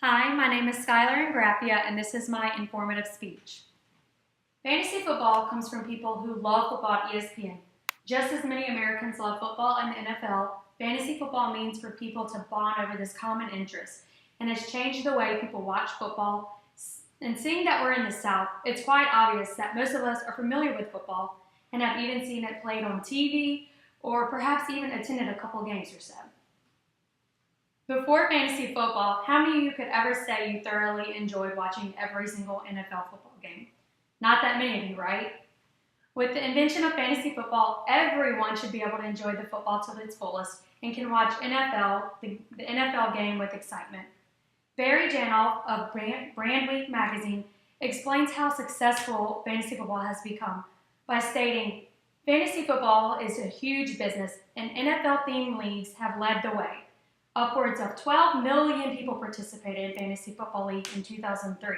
Hi, my name is Skylar and this is my informative speech. Fantasy football comes from people who love football at ESPN. Just as many Americans love football and the NFL, fantasy football means for people to bond over this common interest and has changed the way people watch football. And seeing that we're in the South, it's quite obvious that most of us are familiar with football and have even seen it played on TV or perhaps even attended a couple games or so. Before fantasy football, how many of you could ever say you thoroughly enjoyed watching every single NFL football game? Not that many of you, right? With the invention of fantasy football, everyone should be able to enjoy the football to its fullest and can watch the NFL game with excitement. Barry Janoff of Brand Week magazine explains how successful fantasy football has become by stating, "Fantasy football is a huge business and NFL-themed leagues have led the way. Upwards of 12 million people participated in Fantasy Football League in 2003.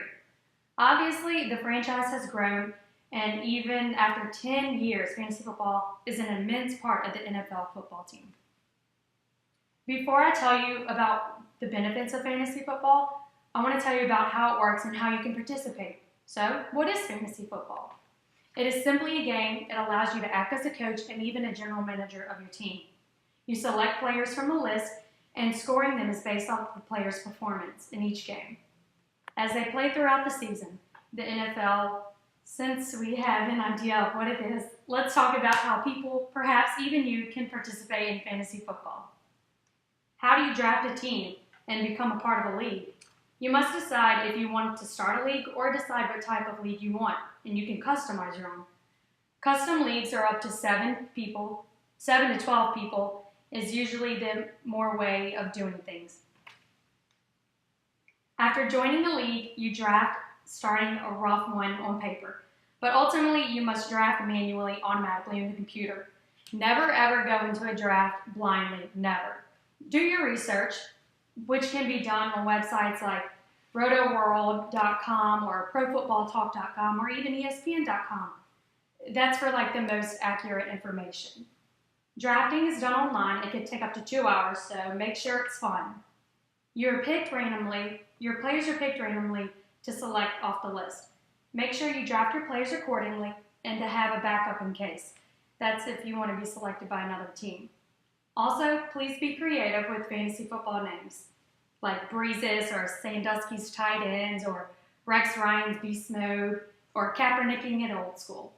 Obviously, the franchise has grown, and even after 10 years, fantasy football is an immense part of the NFL football team." Before I tell you about the benefits of fantasy football, I want to tell you about how it works and how you can participate. So, what is fantasy football? It is simply a game that allows you to act as a coach and even a general manager of your team. You select players from a list, and scoring them is based off the player's performance in each game. As they play throughout the season, the NFL, since we have an idea of what it is, let's talk about how people, perhaps even you, can participate in fantasy football. How do you draft a team and become a part of a league? You must decide if you want to start a league or decide what type of league you want, and you can customize your own. Custom leagues are up to 7 to 12 people, is usually the more way of doing things. After joining the league, you draft, starting a rough one on paper. But ultimately, you must draft manually, automatically on the computer. Never ever go into a draft blindly, never. Do your research, which can be done on websites like rotoworld.com or profootballtalk.com or even ESPN.com. That's for the most accurate information. Drafting is done online. It could take up to 2 hours, so make sure it's fun. Your players are picked randomly to select off the list. Make sure you draft your players accordingly and to have a backup in case. That's if you want to be selected by another team. Also, please be creative with fantasy football names, like Breezes or Sandusky's tight ends or Rex Ryan's beast mode or Kaepernicking at old school.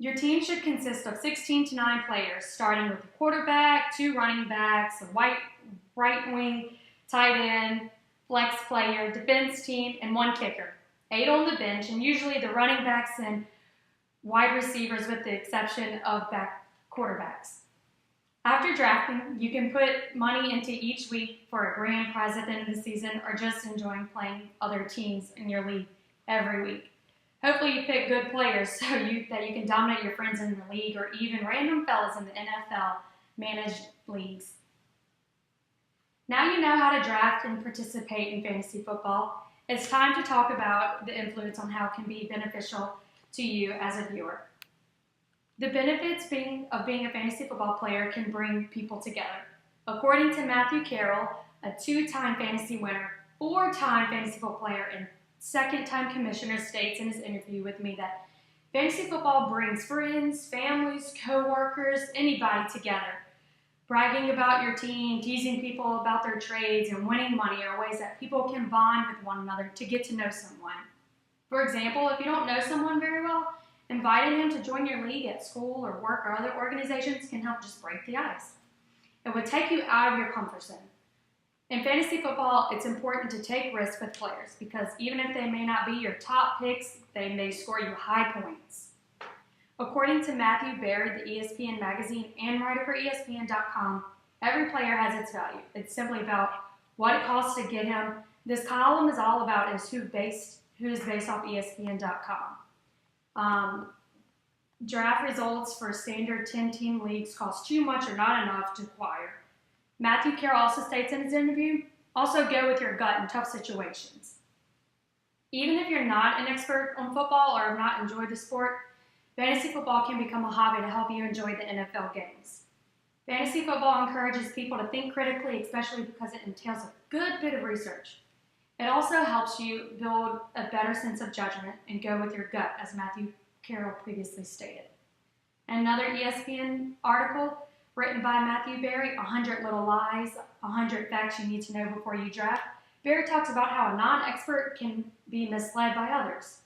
Your team should consist of 16 to 9 players, starting with a quarterback, 2 running backs, a right wing, tight end, flex player, defense team, and 1 kicker. 8 on the bench, and usually the running backs and wide receivers with the exception of back quarterbacks. After drafting, you can put money into each week for a grand prize at the end of the season or just enjoying playing other teams in your league every week. Hopefully you pick good players that you can dominate your friends in the league or even random fellas in the NFL managed leagues. Now you know how to draft and participate in fantasy football. It's time to talk about the influence on how it can be beneficial to you as a viewer. The benefits of being a fantasy football player can bring people together. According to Matthew Carroll, a 2-time fantasy winner, 4-time fantasy football player, and 2nd-time commissioner, states in his interview with me that fantasy football brings friends, families, co-workers, anybody together. Bragging about your team, teasing people about their trades, and winning money are ways that people can bond with one another to get to know someone. For example, if you don't know someone very well, inviting them to join your league at school or work or other organizations can help just break the ice. It would take you out of your comfort zone. In fantasy football, it's important to take risks with players because even if they may not be your top picks, they may score you high points. According to Matthew Baird, the ESPN magazine and writer for ESPN.com, every player has its value. It's simply about what it costs to get him. This column is all about who is based off ESPN.com. Draft results for standard 10-team leagues cost too much or not enough to acquire. Matthew Carroll also states in his interview, also go with your gut in tough situations. Even if you're not an expert on football or have not enjoyed the sport, fantasy football can become a hobby to help you enjoy the NFL games. Fantasy football encourages people to think critically, especially because it entails a good bit of research. It also helps you build a better sense of judgment and go with your gut, as Matthew Carroll previously stated. Another ESPN article written by Matthew Berry, 100 Little Lies, 100 Facts You Need to Know Before You Draft. Berry talks about how a non-expert can be misled by others.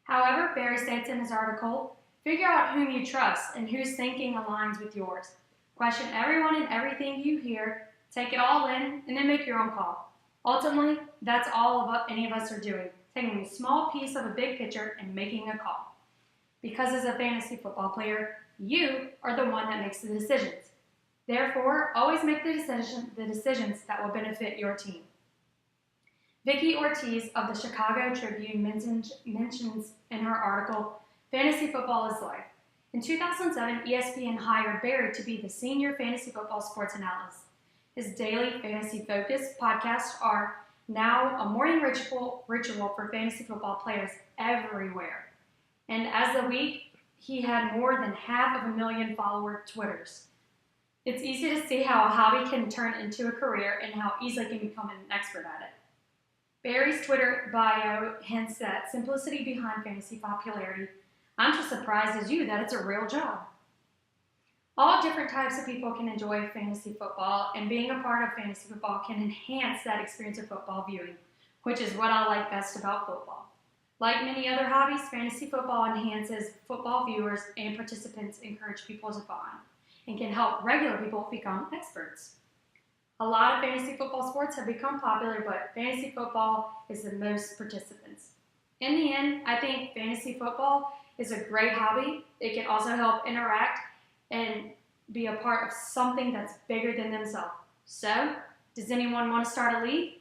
However, Berry states in his article, figure out whom you trust and whose thinking aligns with yours. Question everyone and everything you hear, take it all in, and then make your own call. Ultimately, that's all any of us are doing, taking a small piece of a big picture and making a call. Because as a fantasy football player, you are the one that makes the decisions. Therefore, always make the decisions that will benefit your team. Vicky Ortiz of the Chicago Tribune mentions in her article, Fantasy Football is Life. In 2007, ESPN hired Berry to be the senior fantasy football sports analyst. His daily fantasy focus podcasts are now a morning ritual for fantasy football players everywhere. And as a week, he had more than 500,000 follower Twitters. It's easy to see how a hobby can turn into a career and how easily it can become an expert at it. Berry's Twitter bio hints at simplicity behind fantasy popularity. I'm just surprised as you that it's a real job. All different types of people can enjoy fantasy football, and being a part of fantasy football can enhance that experience of football viewing, which is what I like best about football. Like many other hobbies, fantasy football enhances football viewers and participants encourage people to bond and can help regular people become experts. A lot of fantasy football sports have become popular, but fantasy football is the most participants. In the end, I think fantasy football is a great hobby. It can also help interact and be a part of something that's bigger than themselves. So, does anyone want to start a league?